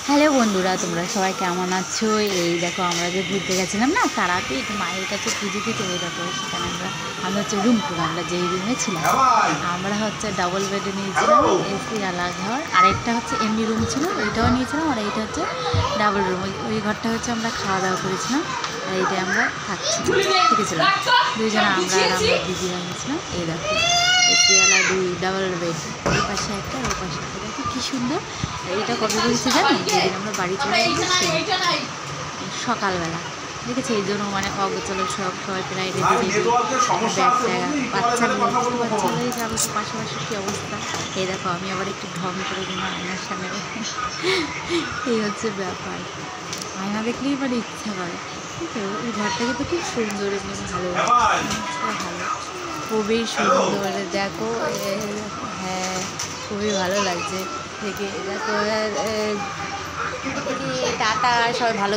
Hello বন্ধুরা, তোমরা সবাই কেমন আছো? এই দেখো আমরা যে ঘুরতে গেছিলাম না তারাপীঠ মায়ের কাছে পুজো দিতে, ওই দেখো সেখানে আমরা হচ্ছে রুম টুর, আমরা যেই রুমে ছিলাম আমরা হচ্ছে ডাবল বেডে নিয়েছিলাম, এসি আলাদা ঘর, আরেকটা হচ্ছে এমনি রুম ছিল ওইটাও নিয়েছিলাম, আর এইটা হচ্ছে ডাবল রুম। ওই ঘরটা হচ্ছে আমরা খাওয়া দাওয়া করেছিলাম, আর এইটাই আমরা থেকেছিলাম দুইজনে, আমরা আর আমরা দিদিরা গেছিলাম। এই দেখো এসিওয়ালা দুই ডাবল বেড, এই পাশে একটা ওই পাশে একটা, দেখো কী সুন্দর। এটা কবে করেছে জানি, যেদিন আমরা বাড়ি চলে গেছি সকালবেলা দেখেছি, এই জন্য মানে অগোচল সবাই প্রায় রেডি রেডি ব্যাগ ট্যাগ, বাচ্চা বাচ্চাগুলোই যাবো তো, পাশাপাশি কী অবস্থা। এই দেখো আমি আবার একটু ঢং করে দিলাম আয়নার সামনে, এই হচ্ছে ব্যাপার, আয়না দেখলেই এবার ইচ্ছা করে। কিন্তু ওই ঘরটা কিন্তু খুব সুন্দর, এমনি ভালো ভালো, খুবই সুন্দর। দেখো হ্যাঁ, খুবই ভালো লাগছে দেখে। দেখো টাটা, সবাই ভালো।